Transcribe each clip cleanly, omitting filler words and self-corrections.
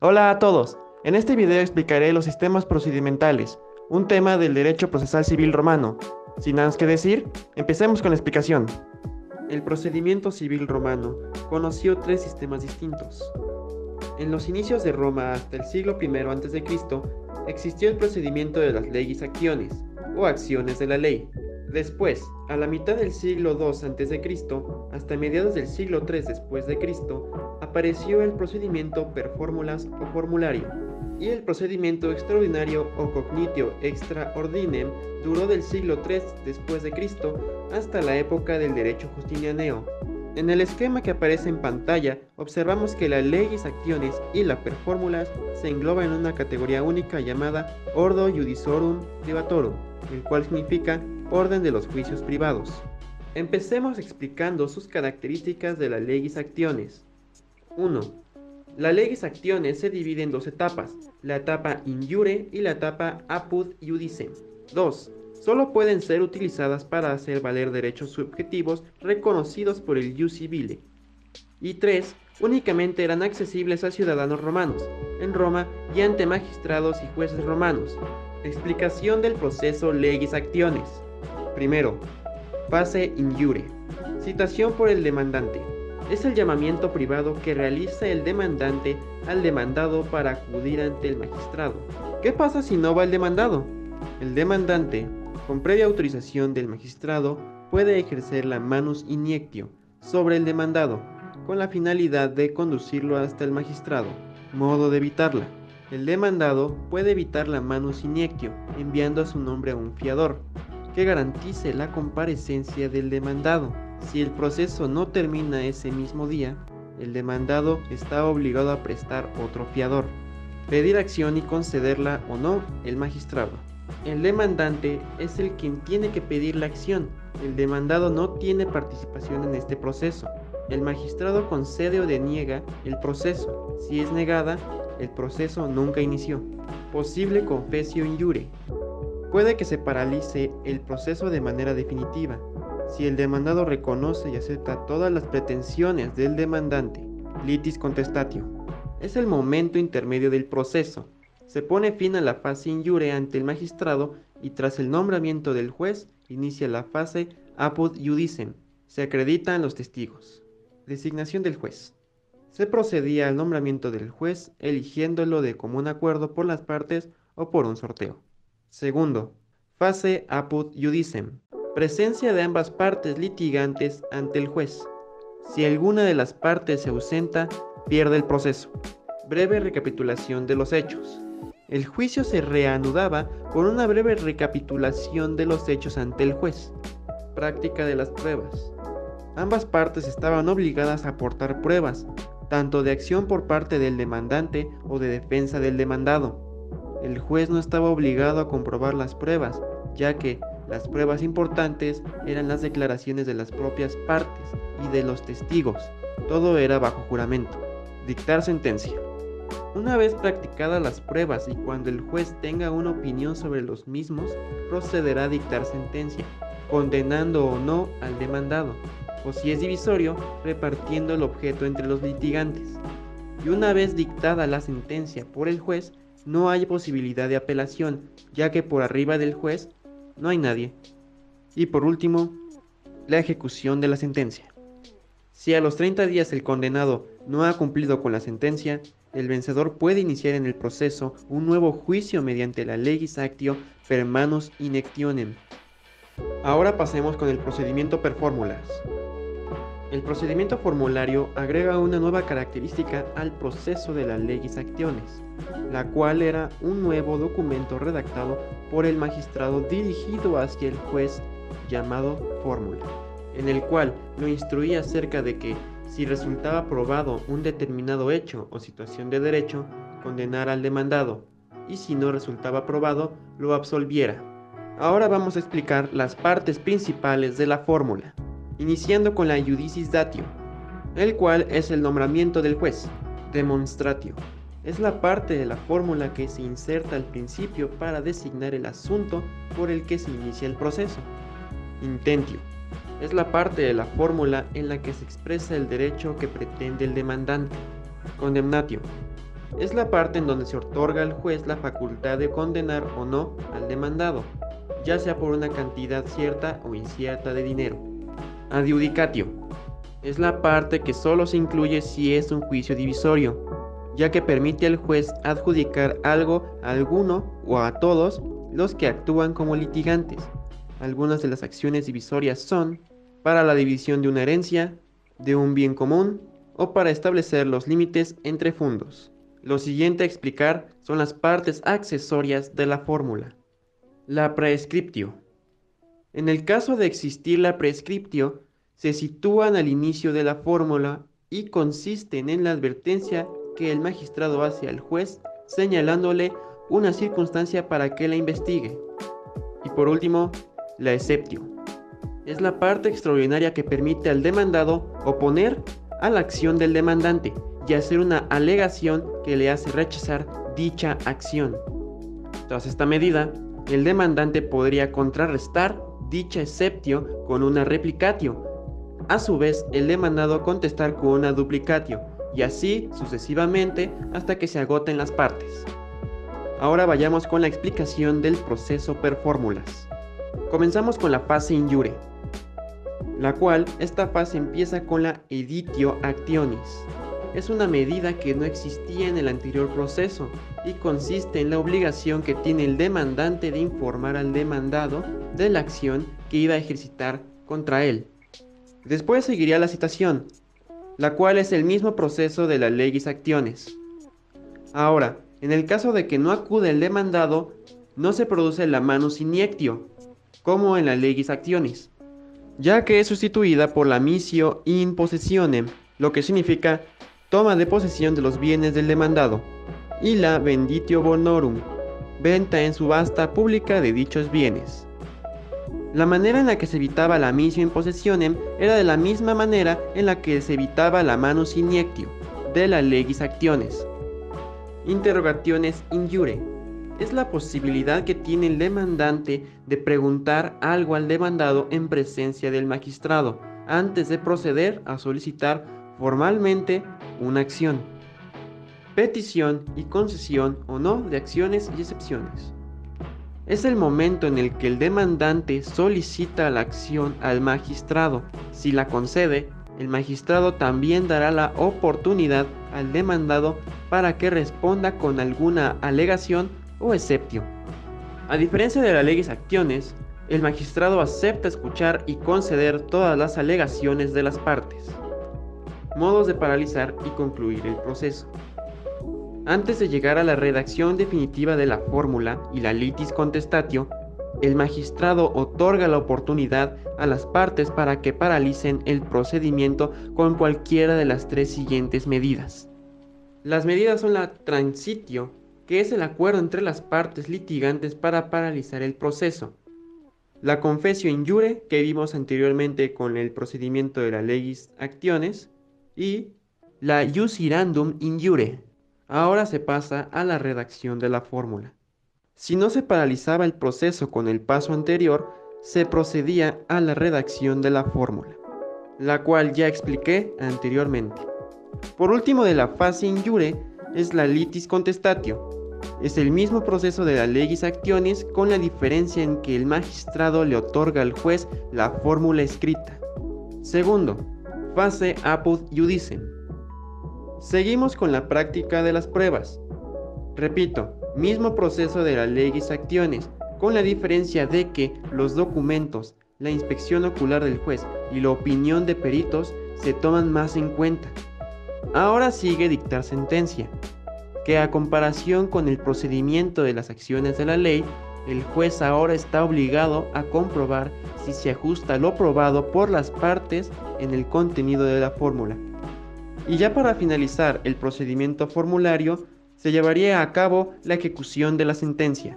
Hola a todos. En este video explicaré los sistemas procedimentales, un tema del derecho procesal civil romano. Sin más que decir, empecemos con la explicación. El procedimiento civil romano conoció tres sistemas distintos. En los inicios de Roma hasta el siglo I a.C. existió el procedimiento de las legis actiones, o acciones de la ley. Después, a la mitad del siglo II a.C., hasta mediados del siglo III después de Cristo, apareció el procedimiento per formulas o formulario, y el procedimiento extraordinario o cognitio extra ordinem duró del siglo III después de Cristo hasta la época del derecho justinianeo. En el esquema que aparece en pantalla, observamos que la legis actiones y la per formulas se engloban en una categoría única llamada ordo iudicorum privatorum, el cual significa orden de los juicios privados. Empecemos explicando sus características de la legis actiones. 1. La legis actiones se divide en dos etapas, la etapa in iure y la etapa apud iudice. 2. Solo pueden ser utilizadas para hacer valer derechos subjetivos reconocidos por el ius civile. Y 3. Únicamente eran accesibles a ciudadanos romanos, en Roma y ante magistrados y jueces romanos. Explicación del proceso legis actiones. Primero, fase in iure. Citación por el demandante. Es el llamamiento privado que realiza el demandante al demandado para acudir ante el magistrado. ¿Qué pasa si no va el demandado? El demandante, con previa autorización del magistrado, puede ejercer la manus iniectio sobre el demandado, con la finalidad de conducirlo hasta el magistrado. Modo de evitarla. El demandado puede evitar la manus iniectio enviando a su nombre a un fiador, que garantice la comparecencia del demandado. Si el proceso no termina ese mismo día, el demandado está obligado a prestar otro fiador, pedir acción y concederla o no el magistrado. El demandante es el quien tiene que pedir la acción. El demandado no tiene participación en este proceso. El magistrado concede o deniega el proceso. Si es negada, el proceso nunca inició. Posible confessio in iure. Puede que se paralice el proceso de manera definitiva. Si el demandado reconoce y acepta todas las pretensiones del demandante, litis contestatio. Es el momento intermedio del proceso. Se pone fin a la fase in iure ante el magistrado y tras el nombramiento del juez inicia la fase apud iudicem. Se acreditan los testigos. Designación del juez. Se procedía al nombramiento del juez eligiéndolo de común acuerdo por las partes o por un sorteo. Segundo, fase apud iudicem. Presencia de ambas partes litigantes ante el juez. Si alguna de las partes se ausenta, pierde el proceso. Breve recapitulación de los hechos. El juicio se reanudaba con una breve recapitulación de los hechos ante el juez. Práctica de las pruebas. Ambas partes estaban obligadas a aportar pruebas, tanto de acción por parte del demandante o de defensa del demandado. El juez no estaba obligado a comprobar las pruebas, ya que las pruebas importantes eran las declaraciones de las propias partes y de los testigos. Todo era bajo juramento. Dictar sentencia. Una vez practicadas las pruebas y cuando el juez tenga una opinión sobre los mismos, procederá a dictar sentencia, condenando o no al demandado, o si es divisorio, repartiendo el objeto entre los litigantes. Y una vez dictada la sentencia por el juez, no hay posibilidad de apelación, ya que por arriba del juez no hay nadie. Y por último, la ejecución de la sentencia. Si a los 30 días el condenado no ha cumplido con la sentencia, el vencedor puede iniciar en el proceso un nuevo juicio mediante la legis actio per manus inectionem. Ahora pasemos con el procedimiento per formulas. El procedimiento formulario agrega una nueva característica al proceso de la legis actiones, la cual era un nuevo documento redactado por el magistrado dirigido hacia el juez llamado fórmula, en el cual lo instruía acerca de que, si resultaba probado un determinado hecho o situación de derecho, condenara al demandado, y si no resultaba probado, lo absolviera. Ahora vamos a explicar las partes principales de la fórmula, iniciando con la iudicis datio, el cual es el nombramiento del juez. Demonstratio. Es la parte de la fórmula que se inserta al principio para designar el asunto por el que se inicia el proceso. Intentio. Es la parte de la fórmula en la que se expresa el derecho que pretende el demandante. Condemnatio. es la parte en donde se otorga al juez la facultad de condenar o no al demandado, ya sea por una cantidad cierta o incierta de dinero. Adjudicatio es la parte que solo se incluye si es un juicio divisorio, ya que permite al juez adjudicar algo a alguno o a todos los que actúan como litigantes. Algunas de las acciones divisorias son para la división de una herencia, de un bien común o para establecer los límites entre fundos. Lo siguiente a explicar son las partes accesorias de la fórmula. La prescriptio. En el caso de existir la prescriptio, se sitúan al inicio de la fórmula y consisten en la advertencia que el magistrado hace al juez señalándole una circunstancia para que la investigue. Y por último, la exceptio. Es la parte extraordinaria que permite al demandado oponer a la acción del demandante y hacer una alegación que le hace rechazar dicha acción. Tras esta medida, el demandante podría contrarrestar dicha exceptio con una replicatio. A su vez, el demandado contestar con una duplicatio, y así sucesivamente hasta que se agoten las partes. Ahora vayamos con la explicación del proceso per fórmulas. Comenzamos con la fase in iure, la cual esta fase empieza con la editio actionis. Es una medida que no existía en el anterior proceso y consiste en la obligación que tiene el demandante de informar al demandado de la acción que iba a ejercitar contra él. Después seguiría la citación, la cual es el mismo proceso de la legis actiones. Ahora, en el caso de que no acude el demandado, no se produce la manus iniectio, como en la legis actionis, ya que es sustituida por la missio in possessionem, lo que significa toma de posesión de los bienes del demandado, y la venditio bonorum, venta en subasta pública de dichos bienes. La manera en la que se evitaba la missio in possessionem era de la misma manera en la que se evitaba la manus iniectio de la legis actiones. Interrogationes in iure es la posibilidad que tiene el demandante de preguntar algo al demandado en presencia del magistrado antes de proceder a solicitar formalmente una acción, petición y concesión o no de acciones y excepciones. Es el momento en el que el demandante solicita la acción al magistrado. Si la concede, el magistrado también dará la oportunidad al demandado para que responda con alguna alegación o exceptio. A diferencia de la legis actiones, el magistrado acepta escuchar y conceder todas las alegaciones de las partes. Modos de paralizar y concluir el proceso. Antes de llegar a la redacción definitiva de la fórmula y la litis contestatio, el magistrado otorga la oportunidad a las partes para que paralicen el procedimiento con cualquiera de las tres siguientes medidas. Las medidas son la transitio, que es el acuerdo entre las partes litigantes para paralizar el proceso, la confessio in iure, que vimos anteriormente con el procedimiento de la legis actiones, y la iusirandum in iure. Ahora se pasa a la redacción de la fórmula. Si no se paralizaba el proceso con el paso anterior, se procedía a la redacción de la fórmula, la cual ya expliqué anteriormente. Por último, de la fase in iure es la litis contestatio. Es el mismo proceso de la legis actiones con la diferencia en que el magistrado le otorga al juez la fórmula escrita. Segundo, fase apud iudicem. Seguimos con la práctica de las pruebas. Repito, mismo proceso de la legis actiones, con la diferencia de que los documentos, la inspección ocular del juez y la opinión de peritos se toman más en cuenta. Ahora sigue dictar sentencia, que a comparación con el procedimiento de las acciones de la ley, el juez ahora está obligado a comprobar si se ajusta lo probado por las partes en el contenido de la fórmula. Y ya para finalizar el procedimiento formulario, se llevaría a cabo la ejecución de la sentencia.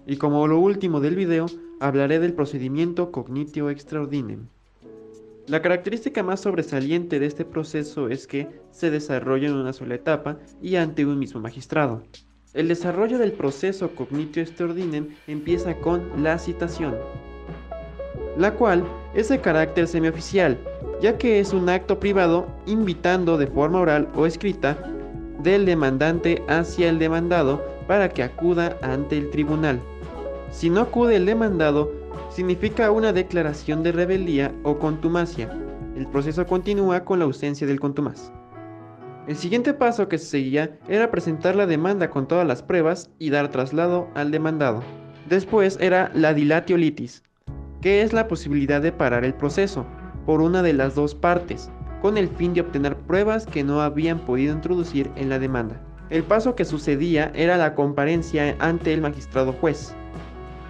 Y como lo último del video, hablaré del procedimiento cognitio extra ordinem. La característica más sobresaliente de este proceso es que se desarrolla en una sola etapa y ante un mismo magistrado. El desarrollo del proceso cognitio extra ordinem empieza con la citación, la cual es de carácter semioficial, ya que es un acto privado invitando de forma oral o escrita del demandante hacia el demandado para que acuda ante el tribunal. Si no acude el demandado, significa una declaración de rebeldía o contumacia. El proceso continúa con la ausencia del contumaz. El siguiente paso que se seguía era presentar la demanda con todas las pruebas y dar traslado al demandado. Después era la dilatio litis, que es la posibilidad de parar el proceso por una de las dos partes, con el fin de obtener pruebas que no habían podido introducir en la demanda. El paso que sucedía era la comparencia ante el magistrado juez,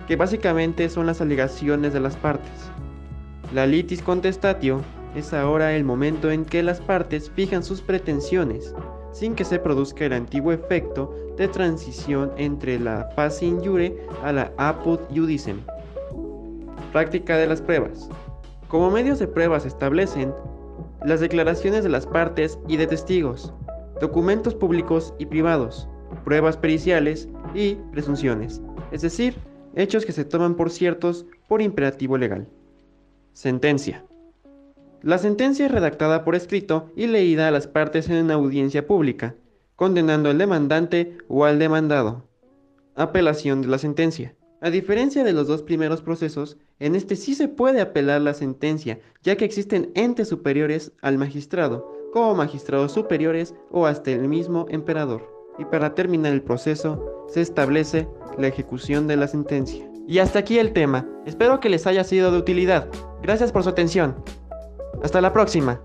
que básicamente son las alegaciones de las partes. La litis contestatio es ahora el momento en que las partes fijan sus pretensiones, sin que se produzca el antiguo efecto de transición entre la fase in iure a la apud iudicem. Práctica de las pruebas. Como medios de prueba se establecen las declaraciones de las partes y de testigos, documentos públicos y privados, pruebas periciales y presunciones, es decir, hechos que se toman por ciertos por imperativo legal. Sentencia. La sentencia es redactada por escrito y leída a las partes en una audiencia pública, condenando al demandante o al demandado. Apelación de la sentencia. A diferencia de los dos primeros procesos, en este sí se puede apelar la sentencia, ya que existen entes superiores al magistrado, como magistrados superiores o hasta el mismo emperador. Y para terminar el proceso, se establece la ejecución de la sentencia. Y hasta aquí el tema. Espero que les haya sido de utilidad. Gracias por su atención. Hasta la próxima.